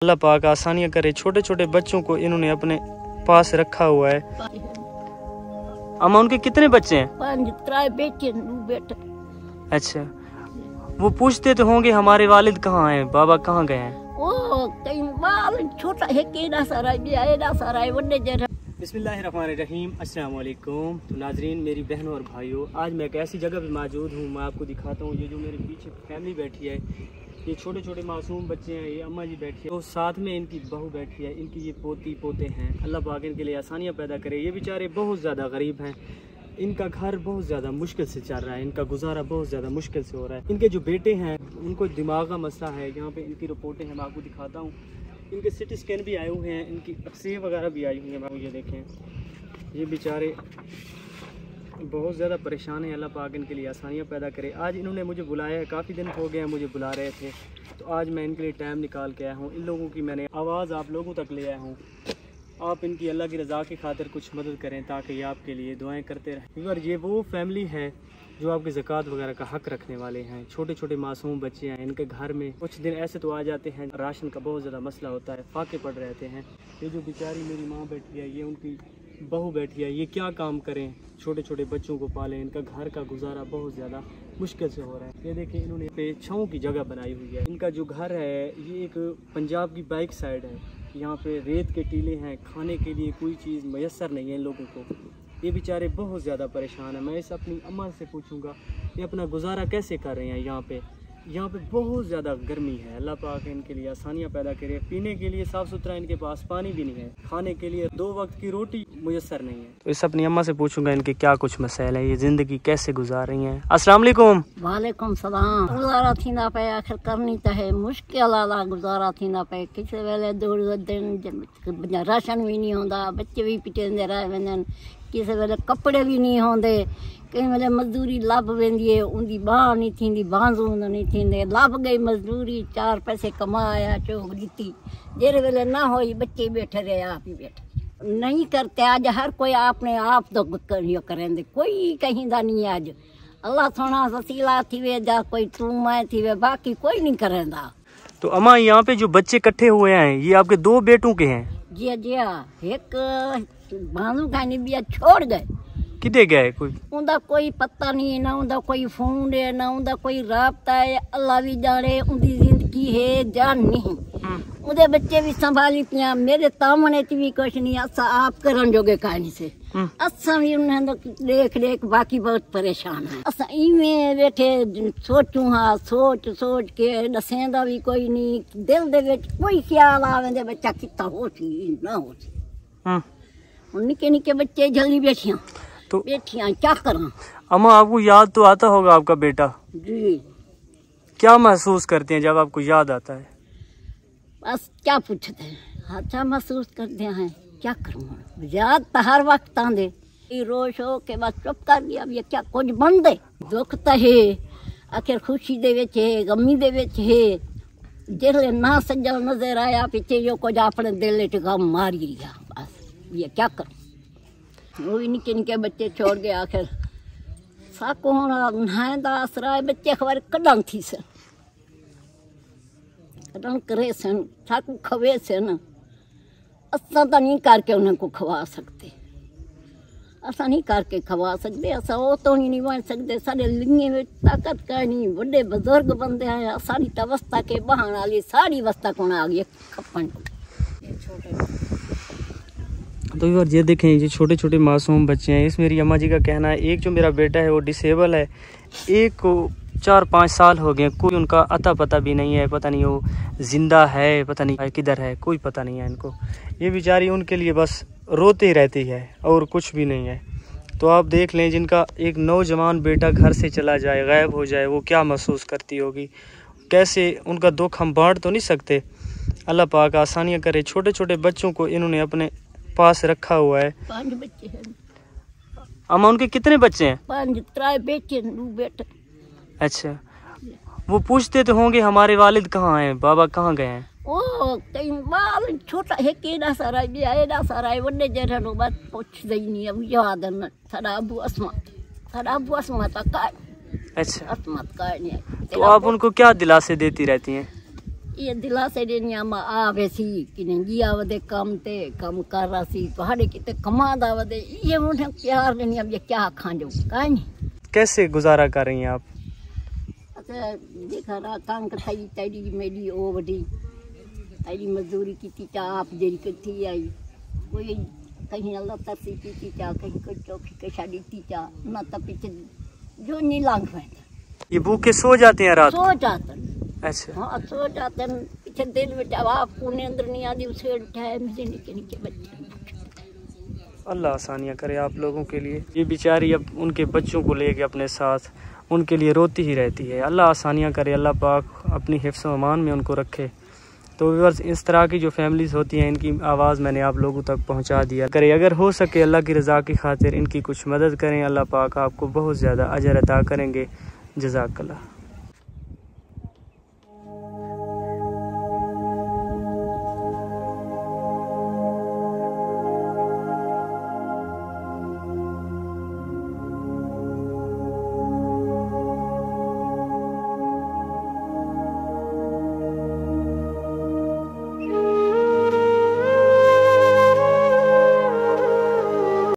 अल्लाह पाक आसानियाँ करे। छोटे छोटे बच्चों को इन्होंने अपने पास रखा हुआ है। अम्मा उनके कितने बच्चे हैं? 5 बेटे। अच्छा, वो पूछते तो होंगे हमारे वालिद कहाँ हैं, बाबा कहाँ गए हैं? ओ कई बाल छोटा है केड़ा सारा भी एड़ा सारा है वड्डे जरा। बिस्मिल्लाहिर्रहमानिर्रहीम, अस्सलाम वालेकुम। तो नाजरीन, मेरी बहनों और भाइयों, आज मैं एक ऐसी जगह पे मौजूद हूँ, मैं आपको दिखाता हूँ। ये जो मेरे पीछे फैमिली बैठी है, ये छोटे छोटे मासूम बच्चे हैं। ये अम्मा जी बैठी है, तो साथ में इनकी बहू बैठी है, इनकी ये पोती पोते हैं। अल्लाह पाक इनके लिए आसानियाँ पैदा करे। ये बेचारे बहुत ज़्यादा गरीब हैं, इनका घर बहुत ज़्यादा मुश्किल से चल रहा है, इनका गुजारा बहुत ज़्यादा मुश्किल से हो रहा है। इनके जो बेटे हैं उनको दिमाग का मसला है। यहाँ पे इनकी रिपोर्टें हैं, मैं आपको दिखाता हूँ। इनके सिटी स्कैन भी आए हुए हैं, इनकी एक्सरे वगैरह भी आई हुई हैं। ये देखें, ये बेचारे बहुत ज़्यादा परेशान हैं। अल्लाह पाक इनके लिए आसानियाँ पैदा करे। आज इन्होंने मुझे बुलाया है, काफ़ी दिन हो गए हैं मुझे बुला रहे थे, तो आज मैं इनके लिए टाइम निकाल के आया हूँ। इन लोगों की मैंने आवाज़ आप लोगों तक ले आया हूँ। आप इनकी अल्लाह की रज़ा की खातिर कुछ मदद करें ताकि ये आपके लिए दुआएं करते रहें। अगर ये वो फैमिली है जो आपकी ज़कात वगैरह का हक़ रखने वाले हैं। छोटे छोटे मासूम बच्चे हैं, इनके घर में कुछ दिन ऐसे तो आ जाते हैं, राशन का बहुत ज़्यादा मसला होता है, फाके पड़ रहते हैं। ये जो बेचारी मेरी माँ बैठी है, ये उनकी बहू बैठी है, ये क्या काम करें, छोटे छोटे बच्चों को पालें। इनका घर का गुजारा बहुत ज़्यादा मुश्किल से हो रहा है। ये देखिए, इन्होंने पे छाँव की जगह बनाई हुई है। इनका जो घर है ये एक पंजाब की बैक साइड है। यहाँ पे रेत के टीले हैं, खाने के लिए कोई चीज़ मैसर नहीं है इन लोगों को। ये बेचारे बहुत ज़्यादा परेशान हैं। मैं इस अपनी अम्मा से पूछूंगा ये अपना गुजारा कैसे कर रहे हैं। यहाँ पे बहुत ज़्यादा गर्मी है। अल्लाह पाक इनके लिए आसानियाँ पैदा करे। पीने के लिए साफ़ सुथरा इनके पास पानी भी नहीं है, खाने के लिए 2 वक्त की रोटी मुयस्सर नहीं है। तो इस अपनी अम्मा से पूछूंगा इनके क्या कुछ मसाइल है, ये ज़िंदगी कैसे गुजार रही हैं। अस्सलाम वालेकुम। वालेकुम सलाम। गुजारा थी ना पे आखिर करनी तो है, मुश्किल वाला गुजारा थी ना पे। किसी वेले 2 दिन राशन भी नहीं होता, बच्चे भी पिटेंदे रह वेंदे, किसी वेले कपड़े भी नहीं होंदे, कई वेले मजदूरी लभ वेंदी है, उनकी बांह नहीं थींदी, बांझू नहीं थींदे, लभ गई मजदूरी, 4 पैसे कमाया चोक दी, जेरे वेले ना होई बच्चे बैठे रहे, आप ही बैठे नहीं करते। आज हर कोई अपने आप तो करेंदे, कोई कहीं दा नहीं। आज अल्लाह सोना वसीला थी वे, जा कोई तू मैं थी वे, बाकी कोई नहीं करेंदा। तो अम्मा, यहाँ पे जो बच्चे इकट्ठे हुए हैं ये आपके 2 बेटों के हैं? जी जी, एक भानू खानी भी छोड़ गए। किधे गए? उनका कोई पता नहीं, ना उनका कोई फोन है, ना उनका कोई राबता है। अल्लाह भी जाने उनकी जिंदगी है जान नहीं। उनके बच्चे भी संभाली पिया, मेरे तामने भी कुछ नहीं। असा आप करन जोगे कहानी से असा भी उन्हें देख देख बाकी बहुत परेशान है। असा इवें बैठे सोचू हाँ, सोच सोच के दसेंदा भी कोई नहीं। दिल दे विच कोई ख्याल आवे बच्चा कितना हो सी ना हो सी। निके निके बच्चे जल्दी बैठिया तो बैठिया क्या करा। अम्मा, आपको याद तो आता होगा आपका बेटा जी, क्या महसूस करते हैं जब आपको याद आता है? बस क्या पूछते हैं, अच्छा महसूस करते हैं, क्या करूँ। याद तो हर वक्त आंदे, रोश हो के बस चुप कर दिया। अब ये क्या कुछ बन दे, दुख तो है, आखिर खुशी दे विच है, गमी दे विच है। जिसले ना सजल नजर आया पीछे जो कुछ अपने दिल च गम मारी लिया, बस ये क्या करूँ। वो भी निके निके बच्चे छोड़ गए। आखिर साको हूँ नहायदा आसरा है, बच्चे खबर कदम थी सन, कदम करे सन, साकू खवे सन। असा तो नहीं करके उन्हें को खवा सकते, असा नहीं करके खवा सकते, असा वो तो नहीं बन सकते। साढ़े लिंगे में ताकत करनी, बड़े बुजुर्ग बंदे हैं। सारी अवस्था के बहान वाली सारी अवस्था कौन आ गई खपन। तो ये देखें, ये छोटे छोटे मासूम बच्चे हैं। इस मेरी अम्मा जी का कहना है, एक जो मेरा बेटा है वो डिसेबल है, एक को 4-5 साल हो गए, कोई उनका अता पता भी नहीं है। पता नहीं वो जिंदा है, पता नहीं किधर है, कोई पता नहीं है इनको। ये बेचारी उनके लिए बस रोती ही रहती है और कुछ भी नहीं है। तो आप देख लें, जिनका एक नौजवान बेटा घर से चला जाए, गायब हो जाए, वो क्या महसूस करती होगी, कैसे उनका दुख हम बांट तो नहीं सकते। अल्लाह पाक आसानियाँ करे। छोटे छोटे बच्चों को इन्होंने अपने पास रखा हुआ है। 5 बच्चे हैं। अम्मा उनके कितने बच्चे हैं? 5 बेटे। अच्छा, वो पूछते तो होंगे हमारे वालिद कहाँ हैं, बाबा कहाँ गए हैं? ओ कई बाल छोटा है केड़ा सारा भी एड़ा सारा है वड्डे जरा नो बात पूछ दई नहीं। अब याद न सारा अबू अस्मा का। अच्छा, अस्मा का नहीं। तो आप उनको क्या दिलासे देती रहती हैं? ये दिलासे देनिया मा आवे सी कि नंगिया वदे काम कर रहा सी पहाड़े किते कमादा वदे ये मुझे प्यार देनिया ये क्या खांजो काई कैसे गुजारा कर रही हैं आप? अच्छा देखा रा काम कथाई तेरी मेरी ओ वडी तेरी मजदूरी की चा आप जेरी कथी आई कोई कहीं अल्लाह तरसी की चा कहीं कोई चौकी के शादी की चा ना त पीछे जो नहीं लांग है ये भूखे सो जाते हैं रात? सो जाते हैं। अच्छा हाँ सो जाते हैं पीछे दिल में जवाब पुणे अंदर नहीं आती उसे टाइम से निके बच्चे। अल्लाह आसानियाँ करे आप लोगों के लिए। ये बेचारी अब उनके बच्चों को लेके अपने साथ उनके लिए रोती ही रहती है। अल्लाह आसानियाँ करे, अल्लाह पाक अपनी हिफ्ज़ व अमान में उनको रखे। तो व्यूअर्स इस तरह की जो फैमिलीज़ होती हैं इनकी आवाज़ मैंने आप लोगों तक पहुंचा दिया करे। अगर हो सके अल्लाह की रज़ा की खातिर इनकी कुछ मदद करें, अल्लाह पाक आपको बहुत ज़्यादा अजर अता करेंगे। जज़ाकल्लाह।